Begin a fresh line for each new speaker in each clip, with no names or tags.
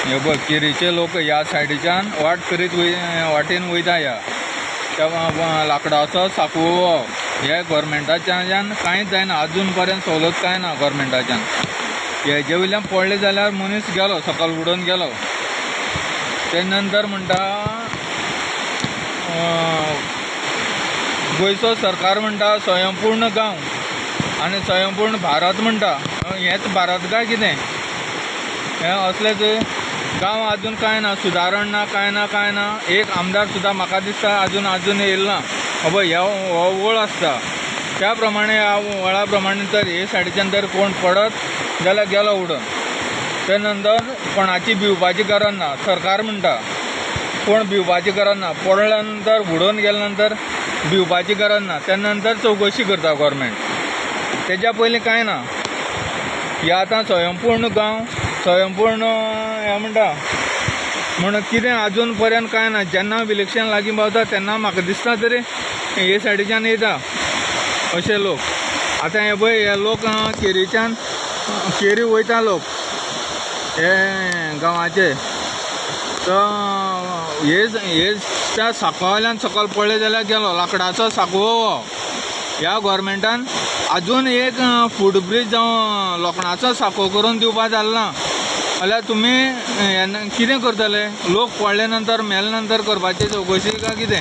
हे बघ केरीचे लोक या सायडीच्यान वाट करीत वाटेन वयता या त्या लाकडाचो साकवो हे गव्हर्मेंटाच्यान कांयच जायना अजून पर्यंत सवलत कांय ना गव्हर्मेंटाच्यान हेजे वयल्यान पडले जाल्यार मनीस गेलो सकाळ उडोवन गेलो ते नंतर म्हणटा गोंयचो सरकार म्हणटा स्वयंपूर्ण गांव आनी स्वयंपूर्ण भारत म्हणटा हेच भारत काय कितें हें असलेच गांव अजून कांय ना सुदारण ना कांय ना एक आमदार सुद्दां म्हाका दिसता अजून येयलो ना अबय ह्या हो वळ आसता त्या प्रमाणे ह्या वळा प्रमाणे तर हे सायडीच्यान जर कोण पडत जाल्यार गेलो उडोवन ते नंतर कोणाची भिवपाची गरज ना सरकार म्हणटा कोण भिवपाची गरज ना पडल्या नंतर उडोवन गेल्या नंतर भिवपाची गरज ना त्या नंतर चवकशी करता गव्हर्मेंट तेज्या पयलीं कांय ना हे आतां स्वयंपूर्ण गांव स्वयंपूर्ण हें म्हणटा म्हण कितें अजून पर्यंत कांय ना जेन्ना इलेक्शन लागीं पावता तेन्ना म्हाका दिसता तरी हे सायडीच्यान येता अशे लोक आतां हे पळय हे लोक केरीच्यान केरी वयता लोक हे गांवाचे तर हे त्या साकवाल्यान सकयल पडले जाल्यार गेलो लाकडाचो साकवो हो ह्या गव्हर्मेंटान अजून एक फूटब्रीज जावं लोखणाचो साकवो करून दिवपा जालें ना जाल्यार तुमी कितें करतले लोक पडले नंतर मेले नंतर करपाची चवकशी काय कितें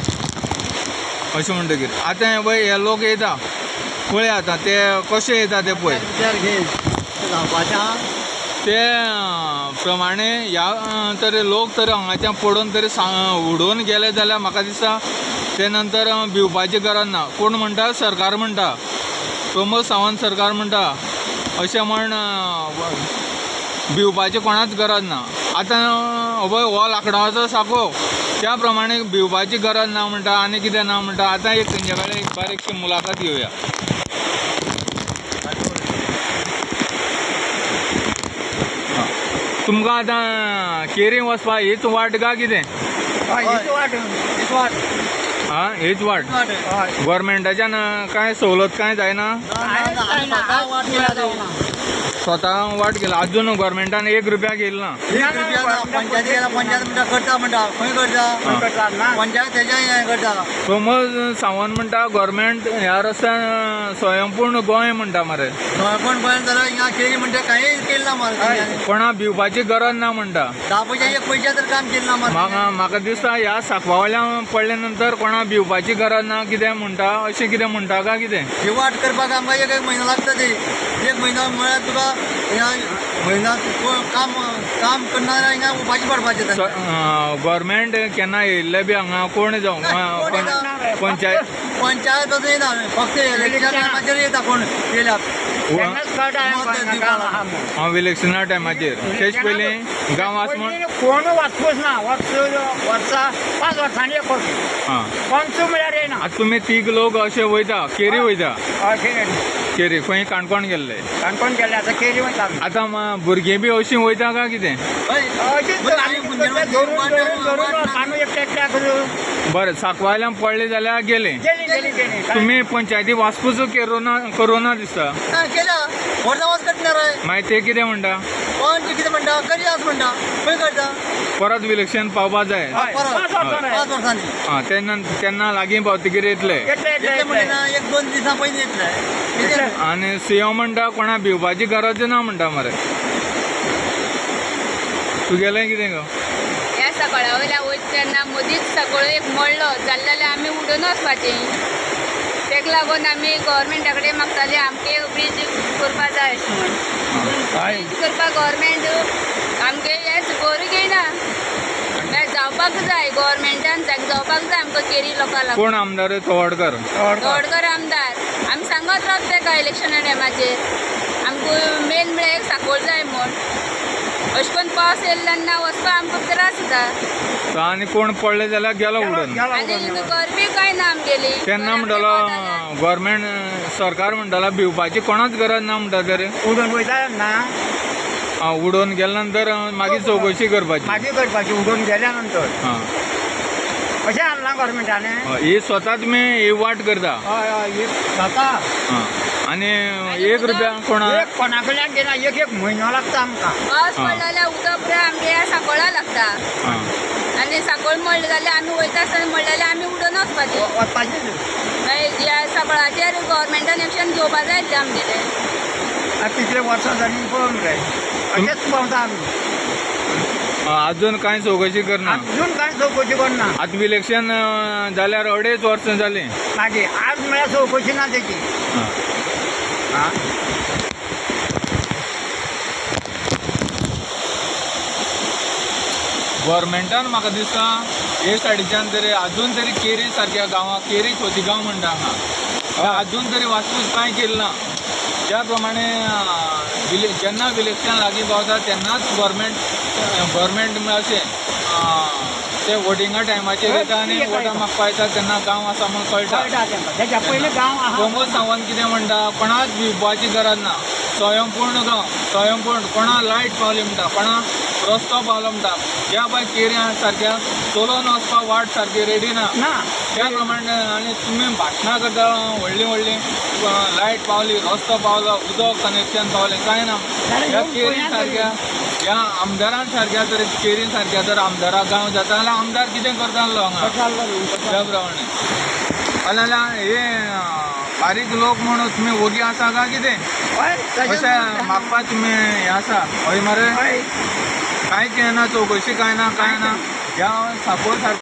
अशें म्हणटकीर आतां हे पळय हे लोक येता पळय आतां ते कशे येता ते पळय ते प्रमाणे ह्या तरी लोक तरी हांगाच्यान पडून तरी उडोवन गेले जाल्यार म्हाका दिसता ते नंतर भिवपाची गरज ना कोण म्हणटा सरकार म्हणटा प्रमोद सावंत सरकार म्हणटा अशें म्हण भिवपाची कोणाच गरज ना आतां अबय हो लाकडाचो साको त्या प्रमाणे भिवपाची गरज ना म्हणटा आनी कितें ना म्हणटा आतां एक तेंचे कडेन एक बारीकशी मुलाखत घेवया तुमकां आतां केरी वचपा हीच वाट काय कितें हीच वाट गव्हर्मेंटाच्यान कांय सवलत कांय जायना स्वता वाट केला अजून गव्हर्मेंटान ₹1 घेयलो ना प्रमोद सावंत म्हणटा गव्हर्मेंट ह्या रस्त्यान स्वयंपूर्ण गोंय म्हणटा मरे कोणा भिवपाची गरज ना म्हणटा म्हाका दिसता ह्या साकवावल्यान पडले नंतर कोणा भिवपाची गरज ना कितें म्हणटा अशें कितें म्हणटा काय कितें
ही वाट करपाक आमकां एक म्हयनो लागता ती एक म्हयनो म्हळ्यार तुका म्हयन्याक काम करणाऱ्या हिंगा उपाशी पडपाचें
गव्हर्मेंट केन्ना येयल्ले बी हांगा कोण जावं
पंचायत येना फक्त इलेक्शन टायमाचेर येता कोण येयल्यार
इलेक्शना टायमाचेर तेच पयलीं गांव आस म्हण
कोण वचपूच ना वर्सां 5 वर्सांनी एक पंच म्हळ्यार येना
आतां तुमी तीग लोक अशे वयता केरी वयता केरी खंय काणकोण गेल्ले
आतां केरी वयता
आतां भुरगीं बी अशीं वयता काय कितें बरें साकवायल्यान पडले जाल्यार गेले तुमी पंचायती वाचपूच करोना दिसता मागीर ते कितें म्हणटा परत इलेक्शन पावपा जाय तेन्ना लागीं पावतकीर येतले आनी सीएम म्हणटा कोणा भिवपाची गरज ना म्हणटा मरे तुगेलें कितें गो
ह्या सकाळा वयल्या वयता तेन्ना मदींच सकळ एक मळ्ळो जाल्यार आमी उडोवन वचपाचें तेका लागून आमी गव्हर्मेंटा कडेन मागताले आमकां एक ब्रीज करपा जाय अशें म्हणून ब्रीज करपाक गव्हर्मेंट आमगे हेच बरो घेयना जावपाक जाय गव्हर्मेंटान जावपाक जाय आमकां केरी लोकांक
कोण आमदार तोडकर
आमदार आमी सांगत रावता तेका इलेक्शना टायमाचेर आमकां मेन म्हळ्यार एक साकोळ जाय म्हूण अशें करून पावस येयला ना वचपाक आमकां त्रास जाता
आनी कोण पडले जाल्यार गेलो उडोवन
आनी गरमी कांय ना आमगेली
तेन्ना म्हणटालो गव्हर्मेंट सरकार म्हणटालो भिवपाची कोणाच गरज ना म्हणटा तर
उडोवन वयता ना
उडोवन गेल्या नंतर मागीर चवकशी करपाची
उडोवन गेल्या नंतर अशें हाडलां गव्हर्मेंटान
ही स्वता तुमी ही वाट करता
हय स्वता
आणि 1 रुपया कोणा
एक कोणाकडल्यान घेना एक म्हयनो लागता आमकां.
पावस
हा.
पडलो जाल्यार उदक पुराय आमच्या ह्या सांकळा लागता
हां
आनी सांकळ मळ्ळी जाल्यार आमी वयता आसतना मळ्ळी जाल्यार आमी उडोवन वचपाचें.
वचपाचें
मागीर ह्या सांकळाचेर गव्हर्मेंटान एक्शन घेवपा जाय आमगेलें.
तितले वर्सां जालीं पळोवंक जाय. अशेंच पावता आमी.
अजून कांय चौकशी करना.
अजून कांय चौकशी करना.
आतां इलेक्शन जाल्यार 2.5 वर्सां जालीं.
मागीर आज म्हळ्यार चौकशी ना तेची.
हां गव्हर्मेंटान म्हाका दिसता हे सायडीच्यान तरी अजून तरी केरी सारक्या गांवां केरी खोतीगांव म्हणटा हांगा अजून तरी वास्तूच कांय केलें ना. ज्या प्रमाणे जेन्ना इलेक्शन लागीं पावता तेन्नाच गव्हर्मेंट अशें ते वोटिंगा टायमाचेर येता आनी वोटां मागपा येता तेन्ना गांव आसा म्हूण कळटा.
तेच्या पयलीं गांव आहा.
प्रमोद सावंत कितें म्हणटा कोणाच भिवपाची गरज ना. स्वयंपूर्ण गांव स्वयंपूर्ण कोणा लायट पावली म्हणटा कोणा रस्तो पावलो म्हणटा. ह्या भायर केऱ्यां सारक्या चलोवन वचपाक वाट सारकी रेडी ना. त्या प्रमाणे आनी तुमी भाशणां करता व्हडलीं व्हडलीं लायट पावली रस्तो पावलो उदक कनेक्शन पावलें कांय ना. ह्या केरी सारक्या ह्या आमदारां सारक्या तर केरी सारक्या जर आमदारा गांव जाता जाल्यार आमदार कितें करता आसलो हांगा त्या प्रमाणे जाल्यार हे बारीक लोक म्हणून तुमी ओगी आसा काय कितें अशें म्हाका तुमी हें आसा हय मरे कांयच येना चौकशी कांय ना ह्या सांकळ सारको